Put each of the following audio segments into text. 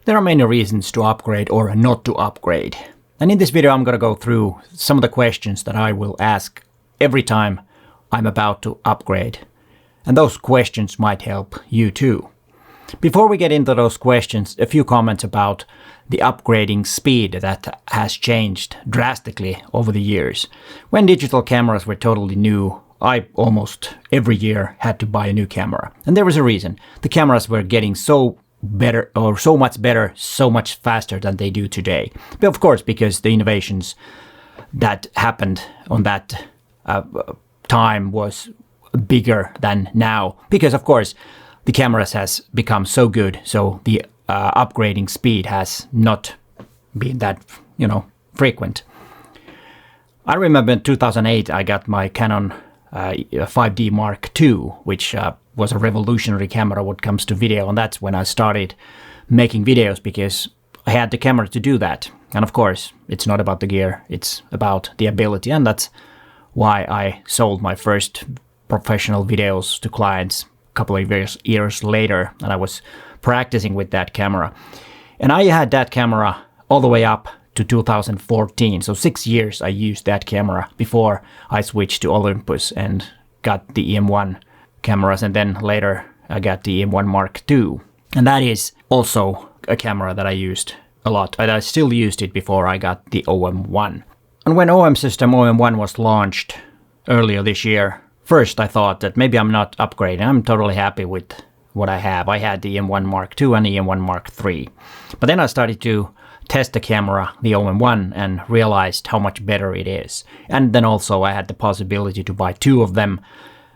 There are many reasons to upgrade or not to upgrade. And in this video I'm going to go through some of the questions that I will ask every time I'm about to upgrade. And those questions might help you too. Before we get into those questions, a few comments about the upgrading speed that has changed drastically over the years. When digital cameras were totally new, I almost every year had to buy a new camera. And there was a reason. The cameras were getting so much better, so much faster than they do today. But of course, because the innovations that happened on that time was bigger than now. Because of course, the cameras has become so good, so the upgrading speed has not been that, frequent. I remember in 2008 I got my Canon 5D Mark II, which was a revolutionary camera when it comes to video, and that's when I started making videos because I had the camera to do that. And of course, it's not about the gear, it's about the ability, and that's why I sold my first professional videos to clients couple of years later, and I was practicing with that camera. And I had that camera all the way up to 2014, so 6 years I used that camera before I switched to Olympus and got the E-M1 cameras, and then later I got the E-M1 Mark II. And that is also a camera that I used a lot, and I still used it before I got the OM-1. And when OM system OM-1 was launched earlier this year, first, I thought that maybe I'm not upgrading. I'm totally happy with what I have. I had the E-M1 Mark II and the E-M1 Mark III. But then I started to test the camera, the OM-1, and realized how much better it is. And then also I had the possibility to buy two of them.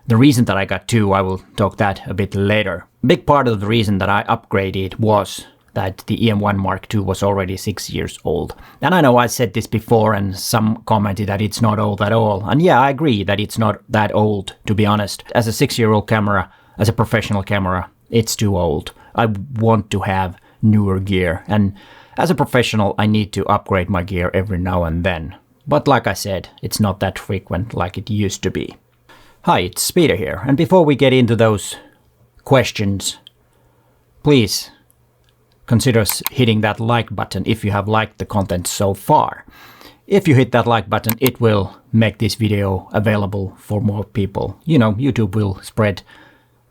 The reason that I got two, I will talk that a bit later. Big part of the reason that I upgraded was that the E-M1 Mark II was already 6 years old. And I know I said this before and some commented that it's not old at all. And yeah, I agree that it's not that old, to be honest. As a 6-year-old camera, as a professional camera, it's too old. I want to have newer gear. And as a professional, I need to upgrade my gear every now and then. But like I said, it's not that frequent like it used to be. Hi, it's Peter here. And before we get into those questions, please consider hitting that like button if you have liked the content so far. If you hit that like button, it will make this video available for more people. YouTube will spread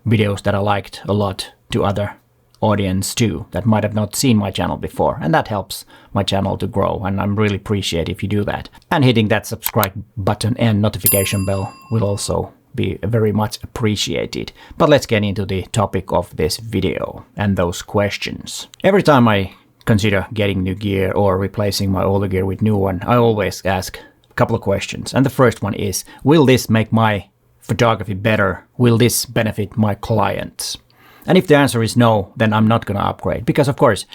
videos that I liked a lot to other audience too that might have not seen my channel before, and that helps my channel to grow, and I'm really appreciate if you do that. And hitting that subscribe button and notification bell will also be very much appreciated. But let's get into the topic of this video and those questions. Every time I consider getting new gear or replacing my older gear with new one, I always ask a couple of questions. And the first one is, will this make my photography better? Will this benefit my clients? And if the answer is no, then I'm not gonna upgrade. Because of course,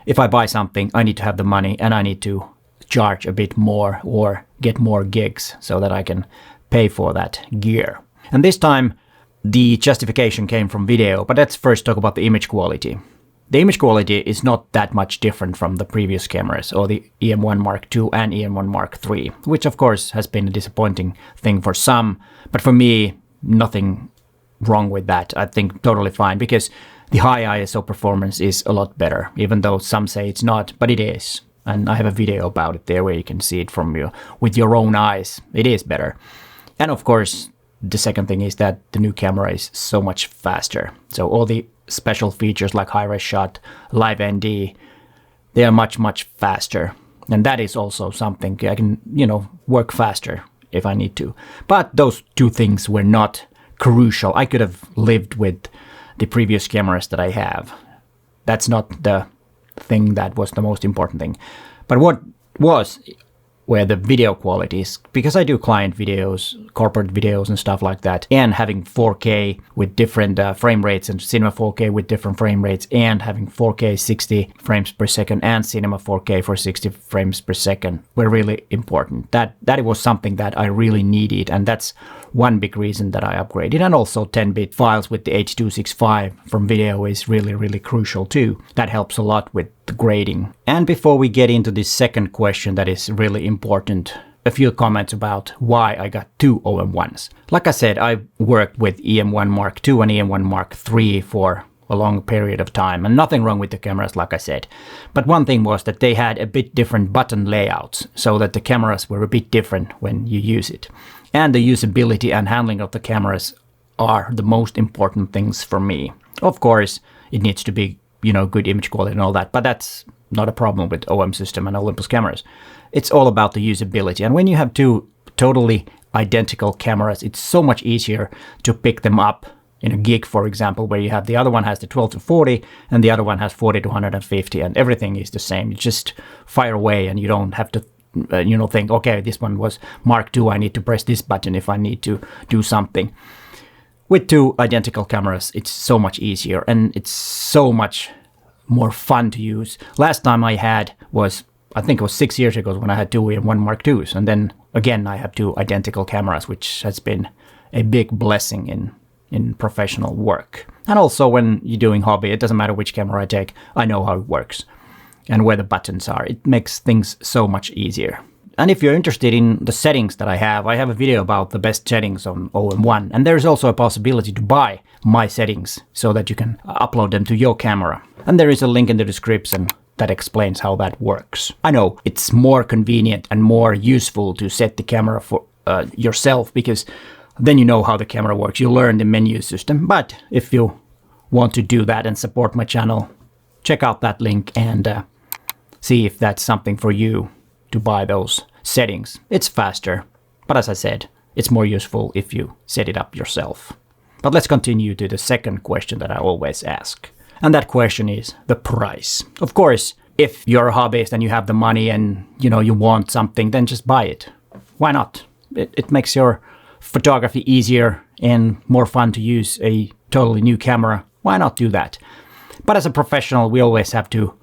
if I buy something, I need to have the money and I need to charge a bit more or get more gigs so that I can pay for that gear. And this time, the justification came from video, but let's first talk about the image quality. The image quality is not that much different from the previous cameras, or the E-M1 Mark II and E-M1 Mark III, which of course has been a disappointing thing for some, but for me, nothing wrong with that. I think totally fine, because the high ISO performance is a lot better, even though some say it's not, but it is. And I have a video about it there where you can see it with your own eyes. It is better. And of course, the second thing is that the new camera is so much faster. So all the special features like high-res shot, live ND, they are much, much faster. And that is also something I can, work faster if I need to. But those two things were not crucial. I could have lived with the previous cameras that I have. That's not the thing that was the most important thing. But what was where the video quality is, because I do client videos, corporate videos and stuff like that, and having 4K with different frame rates and Cinema 4K with different frame rates, and having 4K 60 frames per second and Cinema 4K for 60 frames per second were really important. That was something that I really needed, and that's one big reason that I upgraded. And also 10-bit files with the H.265 from video is really, really crucial too. That helps a lot with the grading. And before we get into the second question that is really important, a few comments about why I got two OM-1s. Like I said, I worked with E-M1 Mark II and E-M1 Mark III for a long period of time, and nothing wrong with the cameras, like I said. But one thing was that they had a bit different button layouts, so that the cameras were a bit different when you use it. And the usability and handling of the cameras are the most important things for me. Of course, it needs to be, good image quality and all that, but that's not a problem with OM system and Olympus cameras. It's all about the usability. And when you have two totally identical cameras, it's so much easier to pick them up in a gig, for example, where you have the other one has the 12 to 40 and the other one has 40 to 150, and everything is the same. You just fire away and you don't have to think, okay, this one was Mark II, I need to press this button if I need to do something. With two identical cameras, it's so much easier and it's so much more fun to use. Last time I had was, I think it was 6 years ago when I had two E-M1 Mark IIs, and then again I have two identical cameras, which has been a big blessing in professional work. And also when you're doing hobby, it doesn't matter which camera I take, I know how it works and where the buttons are. It makes things so much easier. And if you're interested in the settings that I have a video about the best settings on OM-1. And there's also a possibility to buy my settings so that you can upload them to your camera. And there is a link in the description that explains how that works. I know it's more convenient and more useful to set the camera for yourself, because then you know how the camera works. You learn the menu system. But if you want to do that and support my channel, check out that link and see if that's something for you to buy those settings. It's faster, but as I said, it's more useful if you set it up yourself. But let's continue to the second question that I always ask. And that question is the price. Of course, if you're a hobbyist and you have the money and you want something, then just buy it. Why not? It makes your photography easier and more fun to use a totally new camera. Why not do that? But as a professional, we always have to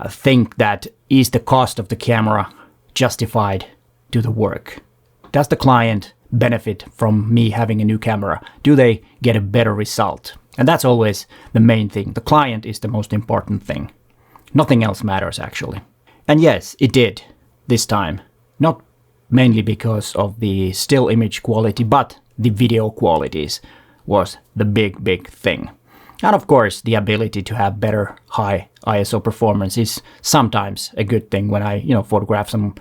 think that, is the cost of the camera justified to the work? Does the client benefit from me having a new camera? Do they get a better result? And that's always the main thing. The client is the most important thing. Nothing else matters, actually. And yes, it did this time. Not mainly because of the still image quality, but the video qualities was the big thing. And of course, the ability to have better high ISO performance is sometimes a good thing when I, photograph some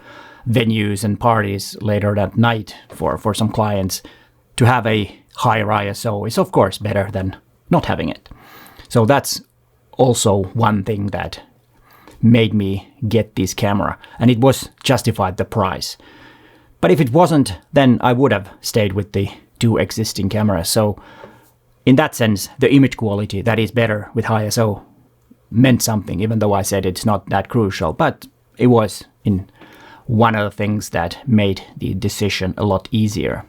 venues and parties later that night for some clients. To have a higher ISO is of course better than not having it. So that's also one thing that made me get this camera, and it was justified the price. But if it wasn't, then I would have stayed with the two existing cameras. So in that sense, the image quality that is better with high ISO meant something, even though I said it's not that crucial. But it was in one of the things that made the decision a lot easier.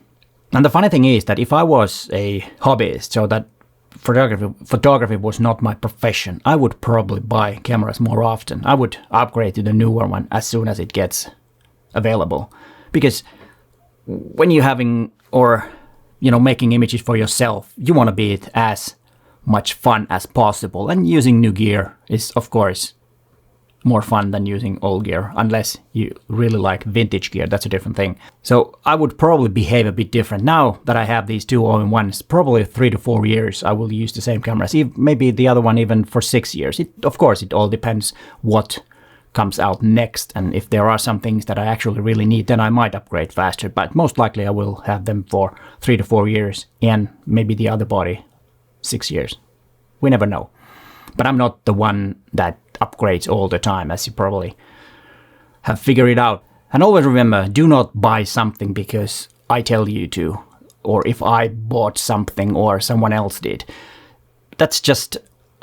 And the funny thing is that if I was a hobbyist, so that photography was not my profession, I would probably buy cameras more often. I would upgrade to the newer one as soon as it gets available. Because when you're having making images for yourself, you want to be it as much fun as possible. And using new gear is, of course, more fun than using old gear, unless you really like vintage gear. That's a different thing. So I would probably behave a bit different. Now that I have these two OM-1s, probably 3 to 4 years I will use the same cameras. Maybe the other one even for 6 years. Of course, it all depends what comes out next, and if there are some things that I actually really need, then I might upgrade faster, but most likely I will have them for 3 to 4 years, and maybe the other body 6 years. We never know. But I'm not the one that upgrades all the time, as you probably have figured it out. And always remember, do not buy something because I tell you to, or if I bought something or someone else did. That's just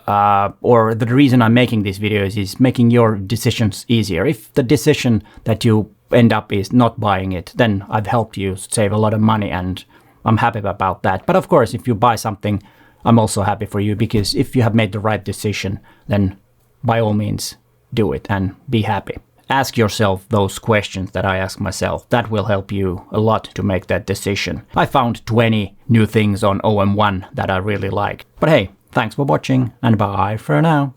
or the reason I'm making these videos is making your decisions easier. If the decision that you end up is not buying it, then I've helped you save a lot of money, and I'm happy about that. But of course, if you buy something, I'm also happy for you, because if you have made the right decision, then by all means do it and be happy. Ask yourself those questions that I ask myself. That will help you a lot to make that decision. I found 20 new things on OM-1 that I really like. But hey, thanks for watching, and bye for now.